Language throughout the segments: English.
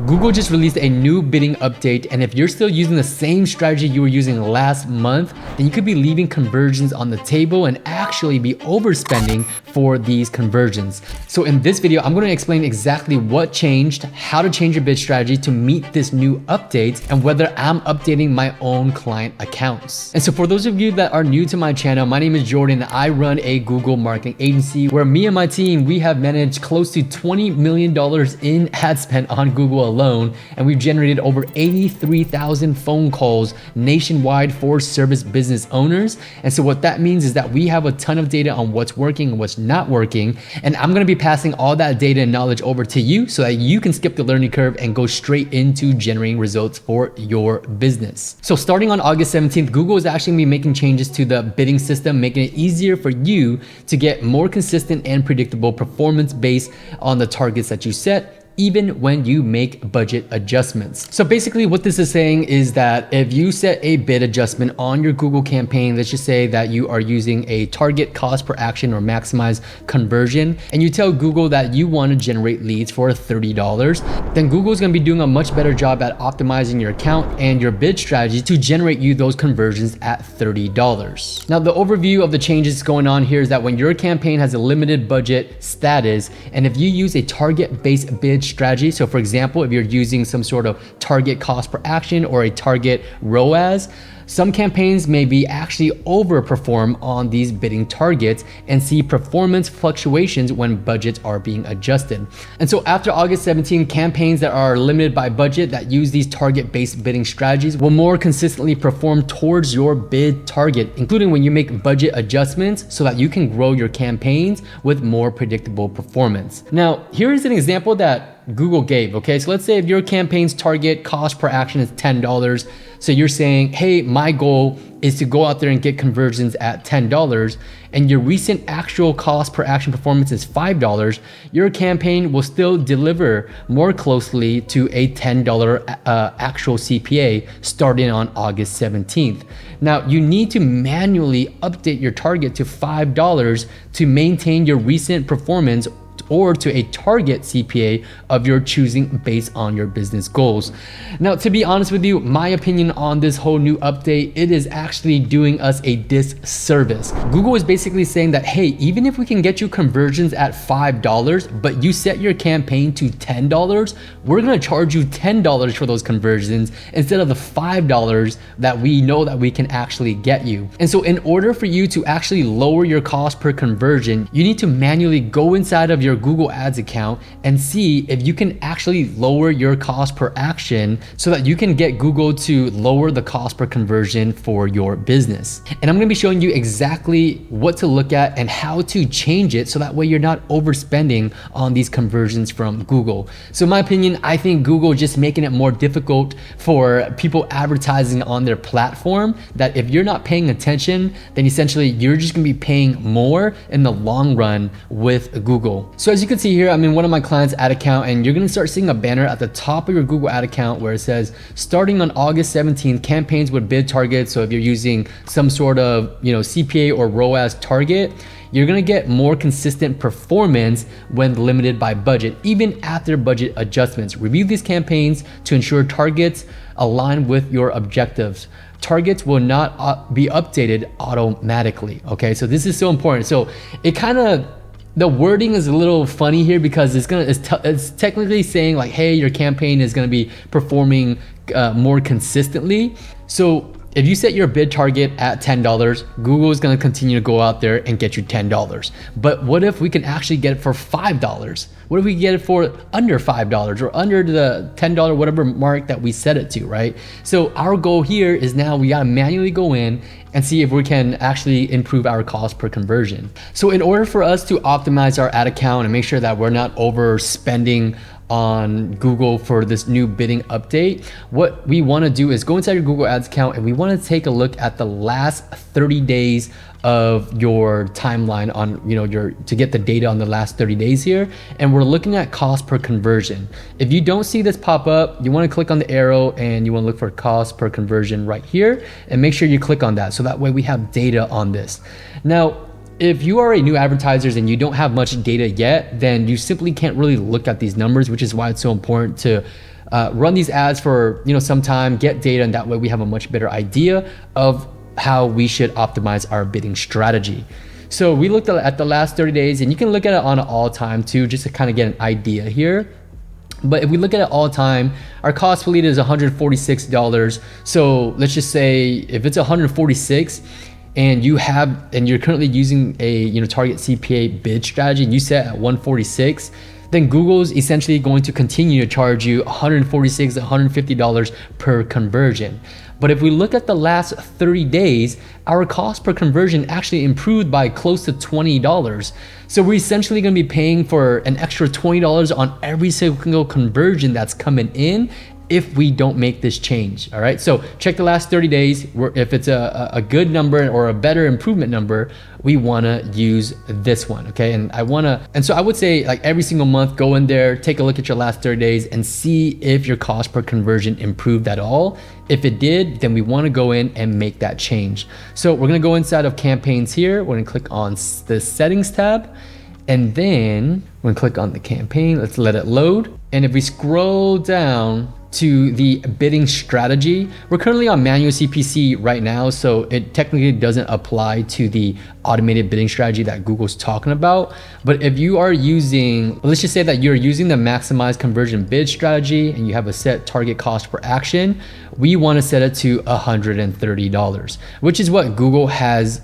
Google just released a new bidding update, and if you're still using the same strategy you were using last month, then you could be leaving conversions on the table and actually be overspending for these conversions. So in this video, I'm going to explain exactly what changed, how to change your bid strategy to meet this new update, and whether I'm updating my own client accounts. And so for those of you that are new to my channel, my name is Jordan. I run a Google marketing agency where me and my team, we have managed close to $20 million in ad spend on Google alone, and we've generated over 83,000 phone calls nationwide for service business owners. And so what that means is that we have a ton of data on what's working and what's not working, and I'm going to be passing all that data and knowledge over to you so that you can skip the learning curve and go straight into generating results for your business. So starting on August 17th, Google is actually going to be making changes to the bidding system, making it easier for you to get more consistent and predictable performance based on the targets that you set, even when you make budget adjustments. So basically what this is saying is that if you set a bid adjustment on your Google campaign, let's just say that you are using a target cost per action or maximize conversion, and you tell Google that you want to generate leads for $30, then Google is going to be doing a much better job at optimizing your account and your bid strategy to generate you those conversions at $30. Now, the overview of the changes going on here is that when your campaign has a limited budget status, and if you use a target-based bid strategy. So for example, if you're using some sort of target cost per action or a target ROAS, some campaigns may be actually overperform on these bidding targets and see performance fluctuations when budgets are being adjusted. And so after August 17, campaigns that are limited by budget that use these target-based bidding strategies will more consistently perform towards your bid target, including when you make budget adjustments so that you can grow your campaigns with more predictable performance. Now, here is an example that Google gave, okay? So let's say if your campaign's target cost per action is $10, so you're saying, hey, my goal is to go out there and get conversions at $10, and your recent actual cost per action performance is $5, your campaign will still deliver more closely to a $10 actual CPA starting on August 17th. Now, you need to manually update your target to $5 to maintain your recent performance or to a target CPA of your choosing based on your business goals. Now, to be honest with you, my opinion on this whole new update, it is actually doing us a disservice. Google is basically saying that, hey, even if we can get you conversions at $5, but you set your campaign to $10, we're gonna charge you $10 for those conversions instead of the $5 that we know that we can actually get you. And so in order for you to actually lower your cost per conversion, you need to manually go inside of your Google Ads account and see if you can actually lower your cost per action so that you can get Google to lower the cost per conversion for your business. And I'm going to be showing you exactly what to look at and how to change it so that way you're not overspending on these conversions from Google. So in my opinion, I think Google just making it more difficult for people advertising on their platform, that if you're not paying attention, then essentially you're just going to be paying more in the long run with Google. So as you can see here, I'm in one of my clients' ad account, and you're gonna start seeing a banner at the top of your Google ad account where it says, starting on August 17th, campaigns with bid targets. So if you're using some sort of, CPA or ROAS target, you're gonna get more consistent performance when limited by budget, even after budget adjustments. Review these campaigns to ensure targets align with your objectives. Targets will not be updated automatically, okay? So this is so important. So the wording is a little funny here because it's technically saying like, hey, your campaign is going to be performing more consistently. So if you set your bid target at $10, Google is going to continue to go out there and get you $10. But what if we can actually get it for $5? What if we get it for under $5 or under the $10 whatever mark that we set it to, right? So our goal here is now we got to manually go in and see if we can actually improve our cost per conversion. So in order for us to optimize our ad account and make sure that we're not overspending on Google for this new bidding update, what we want to do is go inside your Google Ads account and we want to take a look at the last 30 days of your timeline on, to get the data on the last 30 days here. And we're looking at cost per conversion. If you don't see this pop up, you want to click on the arrow and you want to look for cost per conversion right here and make sure you click on that. So that way we have data on this. Now, if you are a new advertiser and you don't have much data yet, then you simply can't really look at these numbers, which is why it's so important to run these ads for some time, get data, and that way we have a much better idea of how we should optimize our bidding strategy. So we looked at the last 30 days, and you can look at it on an all time too, just to kind of get an idea here. But if we look at it all time, our cost per lead is $146. So let's just say if it's 146 and you're currently using a target CPA bid strategy and you set at 146, then Google's essentially going to continue to charge you $146, $150 per conversion. But if we look at the last 30 days, our cost per conversion actually improved by close to $20. So we're essentially going to be paying for an extra $20 on every single conversion that's coming in if we don't make this change. All right, so check the last 30 days. If it's a good number or a better improvement number, we want to use this one. Okay, and so I would say, like, every single month, go in there, take a look at your last 30 days and see if your cost per conversion improved at all. If it did, then we want to go in and make that change. So we're going to go inside of campaigns here. We're going to click on the settings tab, and then we're going to click on the campaign. Let's let it load. And if we scroll down to the bidding strategy, we're currently on manual CPC right now, so it technically doesn't apply to the automated bidding strategy that Google's talking about. But if you are using, let's just say that you're using the maximize conversion bid strategy and you have a set target cost per action, we want to set it to $130, which is what Google has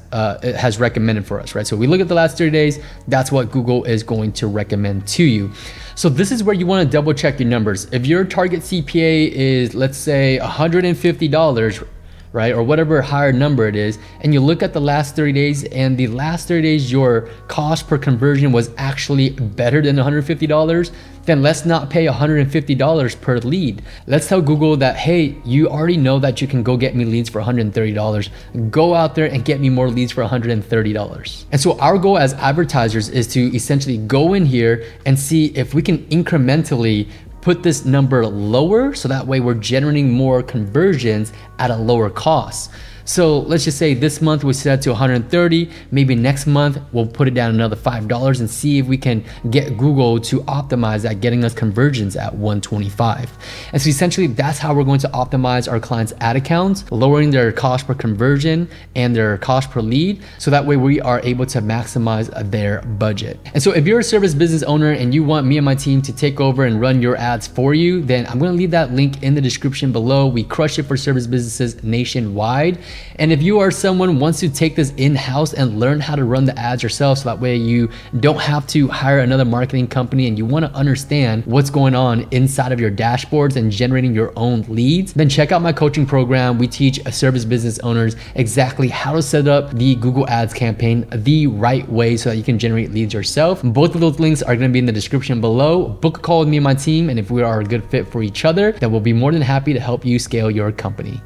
recommended for us, right? So we look at the last 30 days, that's what Google is going to recommend to you. So this is where you want to double check your numbers. If your target CPA is, let's say, $150, right, or whatever higher number it is, and you look at the last 30 days, and the last 30 days your cost per conversion was actually better than $150, then let's not pay $150 per lead. Let's tell Google that, hey, you already know that you can go get me leads for $130. Go out there and get me more leads for $130. And so our goal as advertisers is to essentially go in here and see if we can incrementally put this number lower, so that way we're generating more conversions at a lower cost. So let's just say this month we set it to 130, maybe next month we'll put it down another $5 and see if we can get Google to optimize that, getting us conversions at 125. And so essentially that's how we're going to optimize our clients' ad accounts, lowering their cost per conversion and their cost per lead, so that way we are able to maximize their budget. And so if you're a service business owner and you want me and my team to take over and run your ads for you, then I'm going to leave that link in the description below. We crush it for service businesses nationwide. And if you are someone who wants to take this in-house and learn how to run the ads yourself, so that way you don't have to hire another marketing company, and you want to understand what's going on inside of your dashboards and generating your own leads, then check out my coaching program. We teach service business owners exactly how to set up the Google Ads campaign the right way so that you can generate leads yourself. Both of those links are going to be in the description below. Book a call with me and my team, and if we are a good fit for each other, then we'll be more than happy to help you scale your company.